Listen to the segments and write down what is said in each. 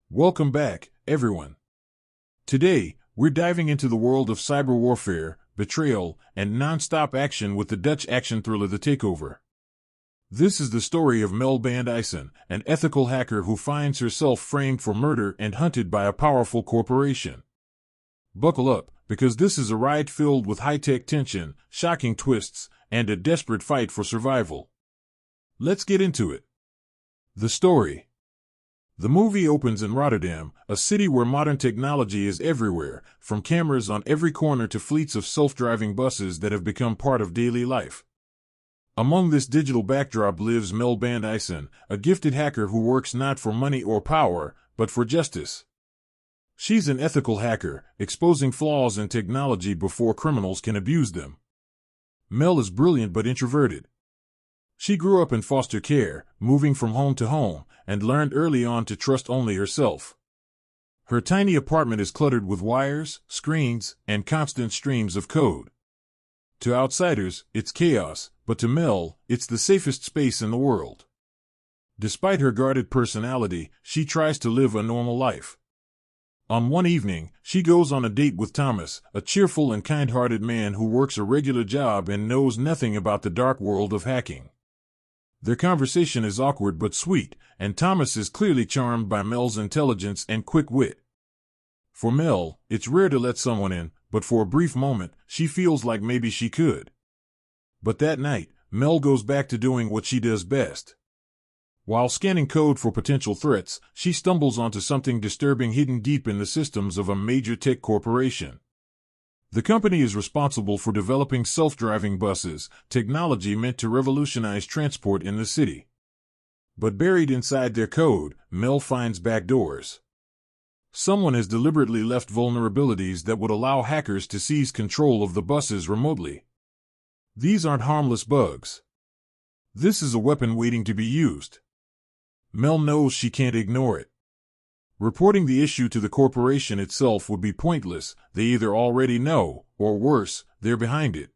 Welcome back, everyone. Today, we're diving into the world of cyber warfare, betrayal, and non-stop action with the Dutch action thriller The Takeover. This is the story of Mel Bandijsen, an ethical hacker who finds herself framed for murder and hunted by a powerful corporation. Buckle up, because this is a ride filled with high-tech tension, shocking twists, and a desperate fight for survival. Let's get into it. The story. The movie opens in Rotterdam, a city where modern technology is everywhere, from cameras on every corner to fleets of self-driving buses that have become part of daily life. Among this digital backdrop lives Mel Bandijsen, a gifted hacker who works not for money or power, but for justice. She's an ethical hacker, exposing flaws in technology before criminals can abuse them. Mel is brilliant but introverted. She grew up in foster care, moving from home to home, and learned early on to trust only herself. Her tiny apartment is cluttered with wires, screens, and constant streams of code. To outsiders, it's chaos, but to Mel, it's the safest space in the world. Despite her guarded personality, she tries to live a normal life. On one evening, she goes on a date with Thomas, a cheerful and kind-hearted man who works a regular job and knows nothing about the dark world of hacking. Their conversation is awkward but sweet, and Thomas is clearly charmed by Mel's intelligence and quick wit. For Mel, it's rare to let someone in, but for a brief moment, she feels like maybe she could. But that night, Mel goes back to doing what she does best. While scanning code for potential threats, she stumbles onto something disturbing hidden deep in the systems of a major tech corporation. The company is responsible for developing self-driving buses, technology meant to revolutionize transport in the city. But buried inside their code, Mel finds backdoors. Someone has deliberately left vulnerabilities that would allow hackers to seize control of the buses remotely. These aren't harmless bugs. This is a weapon waiting to be used. Mel knows she can't ignore it. Reporting the issue to the corporation itself would be pointless. They either already know, or worse, they're behind it.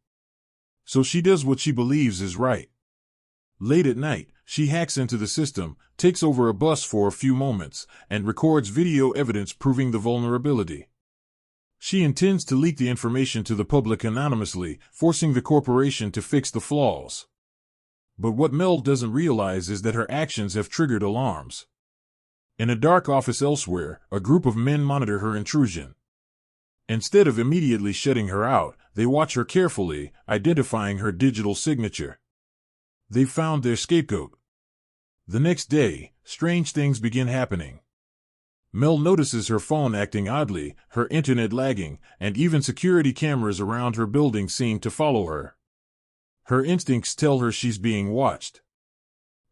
So she does what she believes is right. Late at night, she hacks into the system, takes over a bus for a few moments, and records video evidence proving the vulnerability. She intends to leak the information to the public anonymously, forcing the corporation to fix the flaws. But what Mel doesn't realize is that her actions have triggered alarms. In a dark office elsewhere, a group of men monitor her intrusion. Instead of immediately shutting her out, they watch her carefully, identifying her digital signature. They've found their scapegoat. The next day, strange things begin happening. Mel notices her phone acting oddly, her internet lagging, and even security cameras around her building seem to follow her. Her instincts tell her she's being watched.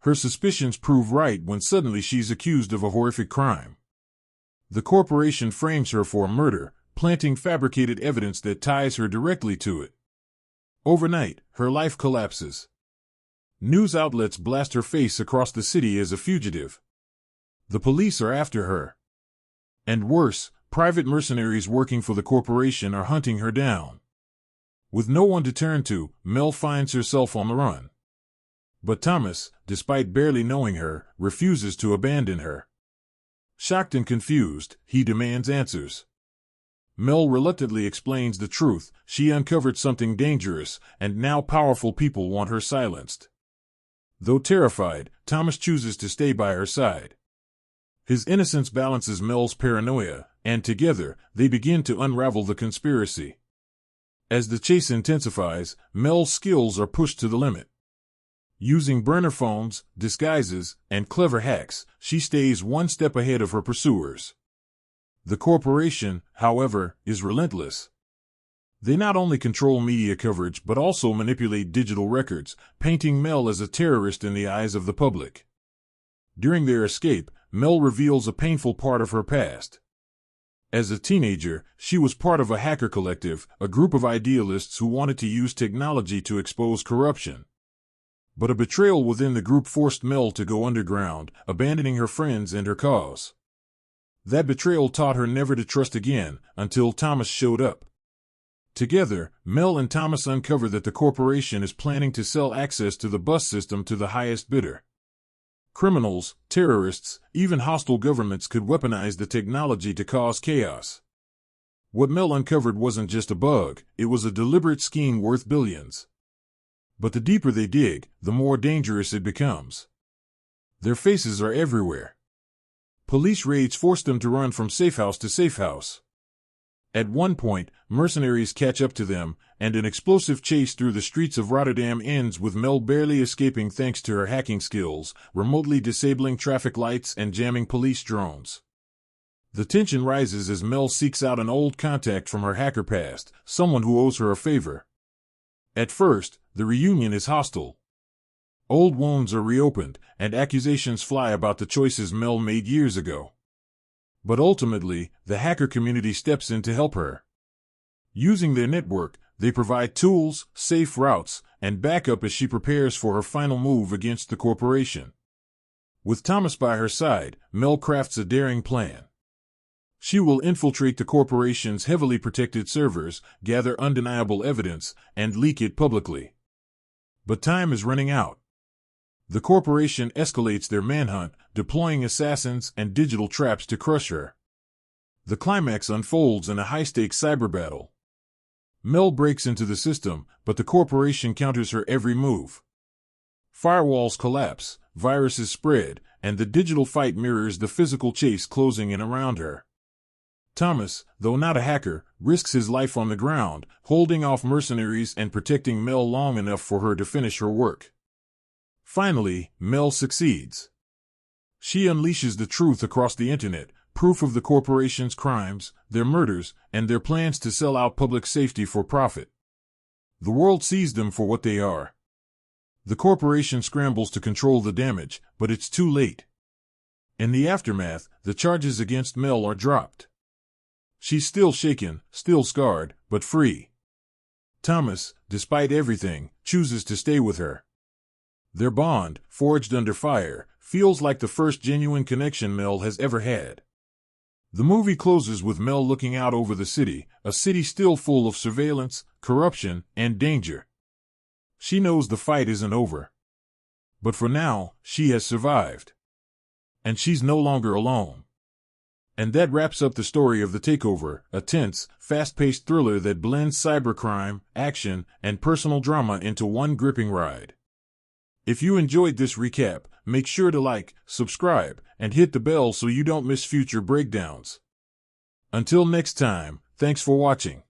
Her suspicions prove right when suddenly she's accused of a horrific crime. The corporation frames her for murder, planting fabricated evidence that ties her directly to it. Overnight, her life collapses. News outlets blast her face across the city as a fugitive. The police are after her. And worse, private mercenaries working for the corporation are hunting her down. With no one to turn to, Mel finds herself on the run. But Thomas, despite barely knowing her, refuses to abandon her. Shocked and confused, he demands answers. Mel reluctantly explains the truth. She uncovered something dangerous, and now powerful people want her silenced. Though terrified, Thomas chooses to stay by her side. His innocence balances Mel's paranoia, and together, they begin to unravel the conspiracy. As the chase intensifies, Mel's skills are pushed to the limit. Using burner phones, disguises, and clever hacks, she stays one step ahead of her pursuers. The corporation, however, is relentless. They not only control media coverage but also manipulate digital records, painting Mel as a terrorist in the eyes of the public. During their escape, Mel reveals a painful part of her past. As a teenager, she was part of a hacker collective, a group of idealists who wanted to use technology to expose corruption. But a betrayal within the group forced Mel to go underground, abandoning her friends and her cause. That betrayal taught her never to trust again, until Thomas showed up. Together, Mel and Thomas uncover that the corporation is planning to sell access to the bus system to the highest bidder. Criminals, terrorists, even hostile governments could weaponize the technology to cause chaos. What Mel uncovered wasn't just a bug, it was a deliberate scheme worth billions. But the deeper they dig, the more dangerous it becomes. Their faces are everywhere. Police raids force them to run from safe house to safe house. At one point, mercenaries catch up to them, and an explosive chase through the streets of Rotterdam ends with Mel barely escaping thanks to her hacking skills, remotely disabling traffic lights and jamming police drones. The tension rises as Mel seeks out an old contact from her hacker past, someone who owes her a favor. At first, the reunion is hostile. Old wounds are reopened, and accusations fly about the choices Mel made years ago. But ultimately, the hacker community steps in to help her. Using their network, they provide tools, safe routes, and backup as she prepares for her final move against the corporation. With Thomas by her side, Mel crafts a daring plan. She will infiltrate the corporation's heavily protected servers, gather undeniable evidence, and leak it publicly. But time is running out. The corporation escalates their manhunt, deploying assassins and digital traps to crush her. The climax unfolds in a high-stakes cyber battle. Mel breaks into the system, but the corporation counters her every move. Firewalls collapse, viruses spread, and the digital fight mirrors the physical chase closing in around her. Thomas, though not a hacker, risks his life on the ground, holding off mercenaries and protecting Mel long enough for her to finish her work. Finally, Mel succeeds. She unleashes the truth across the internet, proof of the corporation's crimes, their murders, and their plans to sell out public safety for profit. The world sees them for what they are. The corporation scrambles to control the damage, but it's too late. In the aftermath, the charges against Mel are dropped. She's still shaken, still scarred, but free. Thomas, despite everything, chooses to stay with her. Their bond, forged under fire, feels like the first genuine connection Mel has ever had. The movie closes with Mel looking out over the city, a city still full of surveillance, corruption, and danger. She knows the fight isn't over. But for now, she has survived. And she's no longer alone. And that wraps up the story of The Takeover, a tense, fast-paced thriller that blends cybercrime, action, and personal drama into one gripping ride. If you enjoyed this recap, make sure to like, subscribe, and hit the bell so you don't miss future breakdowns. Until next time, thanks for watching.